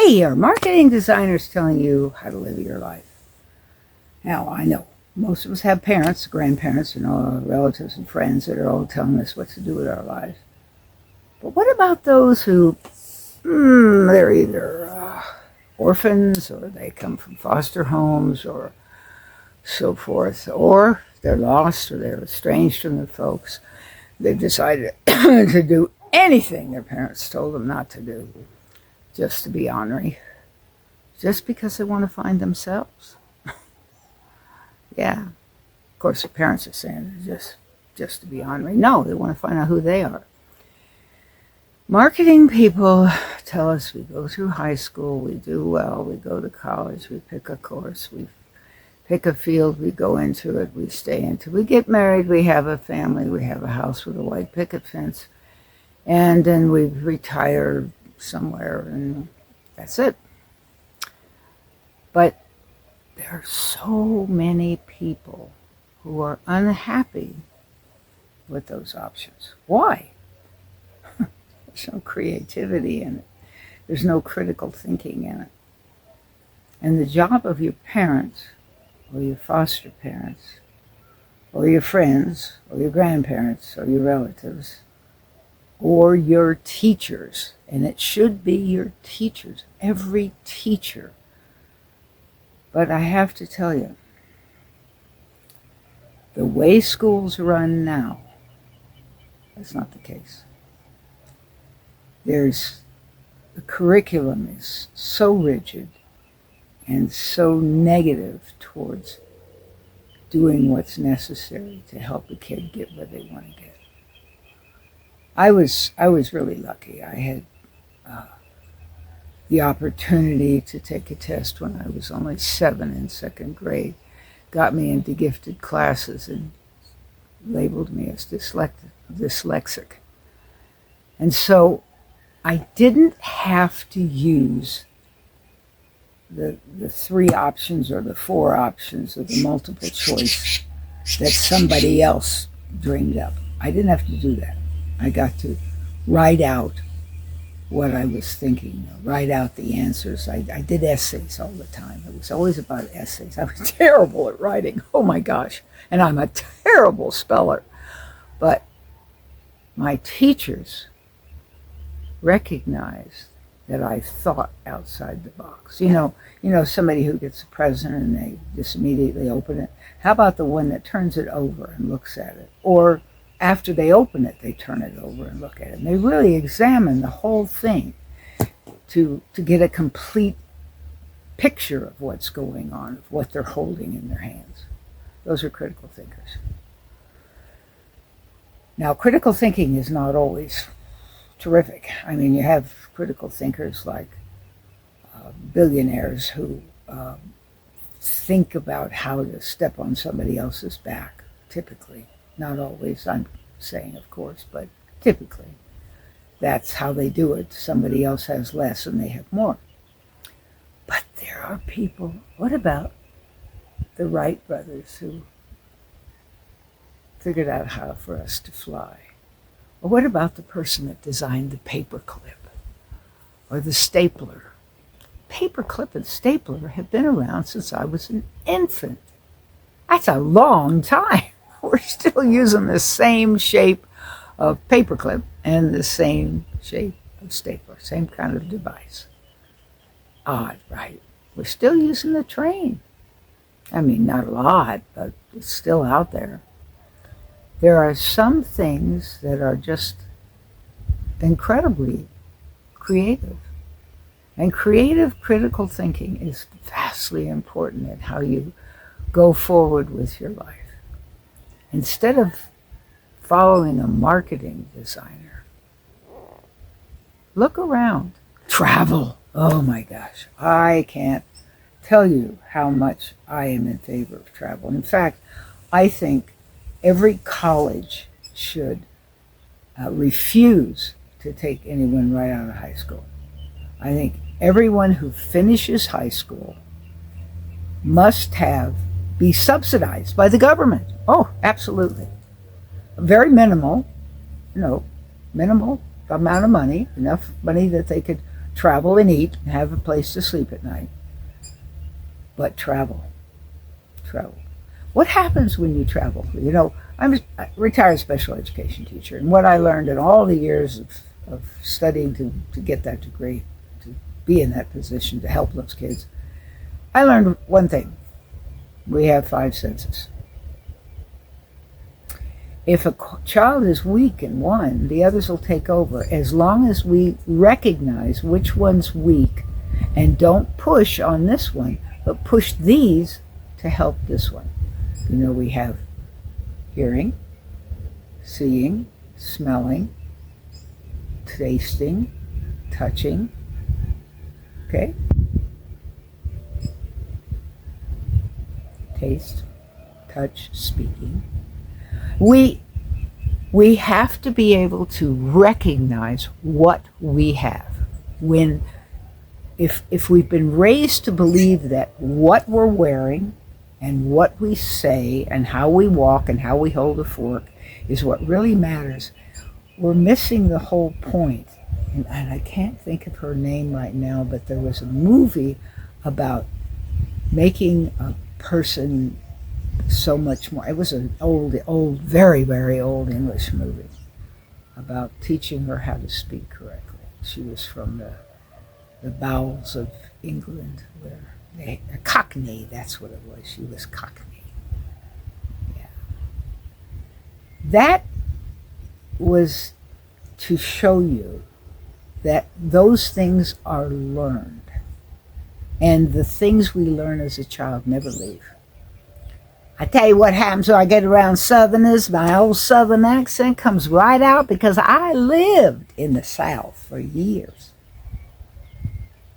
Hey, are marketing designers telling you how to live your life? Now, I know most of us have parents, grandparents, relatives and friends that are all telling us what to do with our lives. But what about those who, they're either orphans, or they come from foster homes, or so forth, or they're lost, or they're estranged from their folks. They've decided to do anything their parents told them not to do, just to be ornery, just because they want to find themselves. Yeah, of course, their parents are saying just to be ornery. No, they want to find out who they are. Marketing people tell us we go through high school, we do well, we go to college, we pick a course, we pick a field, we go into it, we stay into it, we get married, we have a family, we have a house with a white picket fence, and then we retire somewhere, and that's it. But there are so many people who are unhappy with those options. Why? There's no creativity in it. There's no critical thinking in it. And the job of your parents, or your foster parents, or your friends, or your grandparents, or your relatives, or your teachers, and it should be your teachers, every teacher. But I have to tell you, the way schools run now, that's not the case. The curriculum is so rigid and so negative towards doing what's necessary to help a kid get where they want to get. I was really lucky. I had the opportunity to take a test when I was only 7 in second grade. Got me into gifted classes and labeled me as dyslexic. And so I didn't have to use the 3 options or the 4 options or the multiple choice that somebody else dreamed up. I didn't have to do that. I got to write out what I was thinking, write out the answers. I did essays all the time. It was always about essays. I was terrible at writing. Oh my gosh. And I'm a terrible speller. But my teachers recognized that I thought outside the box. You know, somebody who gets a present and they just immediately open it. How about the one that turns it over and looks at it? Or after they open it, they turn it over and look at it. And they really examine the whole thing to get a complete picture of what's going on, of what they're holding in their hands. Those are critical thinkers. Now, critical thinking is not always terrific. I mean, you have critical thinkers like billionaires who think about how to step on somebody else's back, typically. Not always, I'm saying, of course, but typically. That's how they do it. Somebody else has less and they have more. But there are people, what about the Wright brothers who figured out how for us to fly? Or what about the person that designed the paperclip or the stapler? Paperclip and stapler have been around since I was an infant. That's a long time. We're still using the same shape of paperclip and the same shape of stapler, same kind of device. Odd, right? We're still using the train. I mean, not a lot, but it's still out there. There are some things that are just incredibly creative. And creative critical thinking is vastly important in how you go forward with your life. Instead of following a marketing designer, look around. Travel. Oh my gosh. I can't tell you how much I am in favor of travel. In fact, I think every college should refuse to take anyone right out of high school. I think everyone who finishes high school must be subsidized by the government. Oh, absolutely. Very minimal amount of money, enough money that they could travel and eat, and have a place to sleep at night. But travel. What happens when you travel? You know, I'm a retired special education teacher, and what I learned in all the years of studying to get that degree, to be in that position, to help those kids, I learned one thing. We have 5 senses. If a child is weak in one, the others will take over, as long as we recognize which one's weak and don't push on this one, but push these to help this one. You know, we have hearing, seeing, smelling, tasting, touching, okay? Taste, touch, speaking. We have to be able to recognize what we have. If we've been raised to believe that what we're wearing and what we say and how we walk and how we hold a fork is what really matters, we're missing the whole point. And I can't think of her name right now, but there was a movie about making a person so much more. It was an old, very, very old English movie about teaching her how to speak correctly. She was from the bowels of England, where a Cockney, that's what it was. She was Cockney. Yeah. That was to show you that those things are learned. And the things we learn as a child never leave. I tell you what happens when I get around Southerners, my old Southern accent comes right out because I lived in the South for years.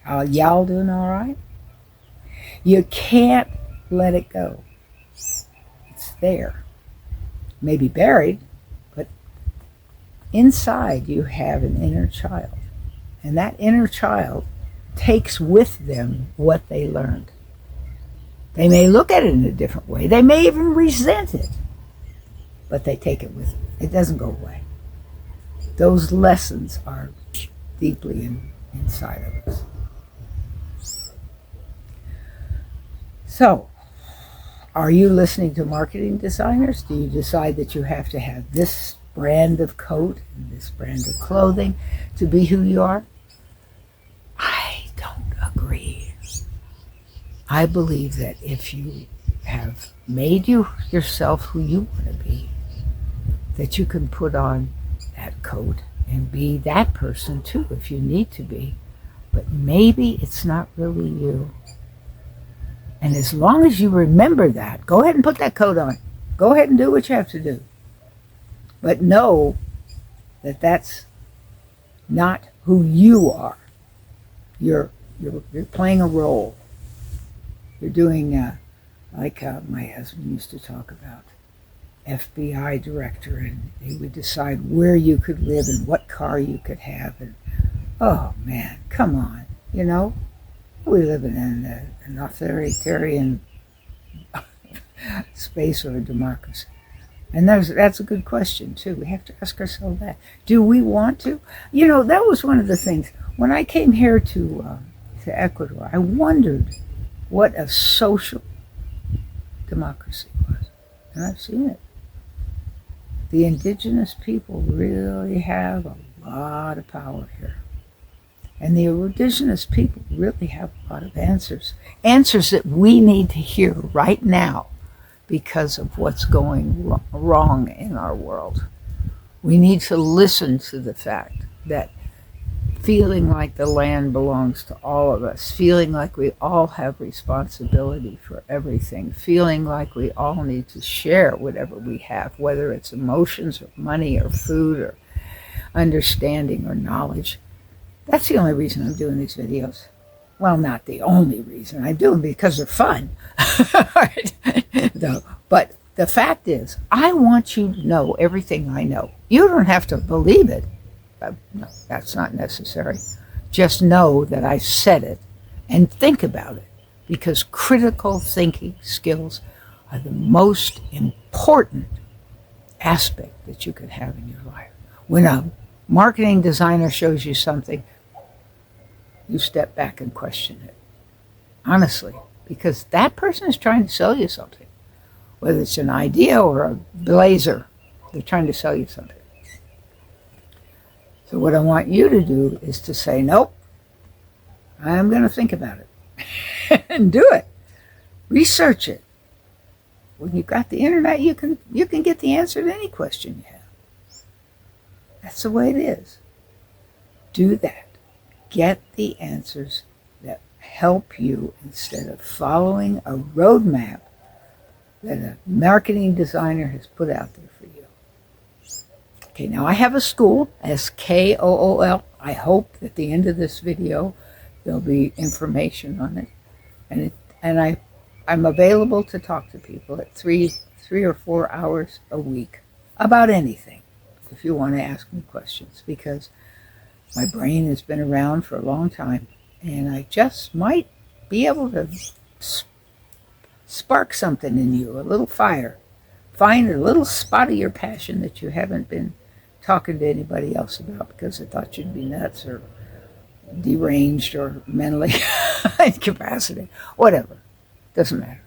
Y'all doing all right? You can't let it go. It's there. Maybe buried, but inside you have an inner child. And that inner child takes with them what they learned. They may look at it in a different way. They may even resent it. But they take it with them. It doesn't go away. Those lessons are deeply inside of us. So, are you listening to marketing designers? Do you decide that you have to have this brand of coat and this brand of clothing to be who you are? I don't agree. I believe that if you have made yourself who you want to be, that you can put on that coat and be that person too if you need to be. But maybe it's not really you. And as long as you remember that, go ahead and put that coat on. Go ahead and do what you have to do. But know that that's not who you are. You're playing a role. You're doing like my husband used to talk about, FBI director, and he would decide where you could live and what car you could have. And oh man, come on, you know, we live in an authoritarian space or a democracy. And that's a good question too. We have to ask ourselves that. Do we want to? You know, that was one of the things. When I came here to Ecuador, I wondered what a social democracy was. And I've seen it. The indigenous people really have a lot of power here. And the indigenous people really have a lot of answers. Answers that we need to hear right now because of what's going wrong in our world. We need to listen to the fact that feeling like the land belongs to all of us, feeling like we all have responsibility for everything, feeling like we all need to share whatever we have, whether it's emotions or money or food or understanding or knowledge. That's the only reason I'm doing these videos. Well, not the only reason. I do them because they're fun. But the fact is, I want you to know everything I know. You don't have to believe it. No, that's not necessary. Just know that I said it and think about it, because critical thinking skills are the most important aspect that you could have in your life. When a marketing designer shows you something, you step back and question it. Honestly, because that person is trying to sell you something. Whether it's an idea or a blazer, they're trying to sell you something. So what I want you to do is to say, nope, I'm going to think about it and do it. Research it. When you've got the internet, you can get the answer to any question you have. That's the way it is. Do that. Get the answers that help you instead of following a roadmap that a marketing designer has put out there for you. Okay, now I have a school, SKOOL. I hope at the end of this video there'll be information on it. And I'm available to talk to people at 3 or 4 hours a week about anything if you want to ask me questions, because my brain has been around for a long time and I just might be able to spark something in you, a little fire. Find a little spot of your passion that you haven't been talking to anybody else about because they thought you'd be nuts or deranged or mentally incapacitated. Whatever. Doesn't matter.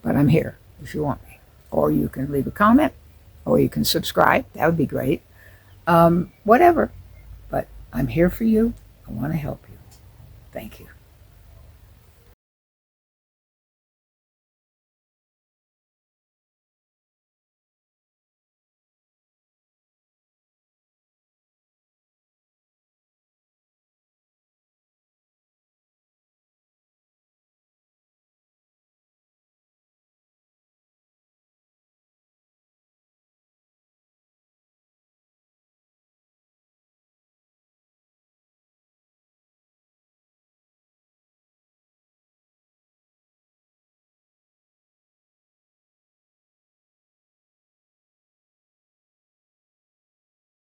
But I'm here if you want me. Or you can leave a comment, or you can subscribe. That would be great. Whatever. But I'm here for you. I want to help you. Thank you.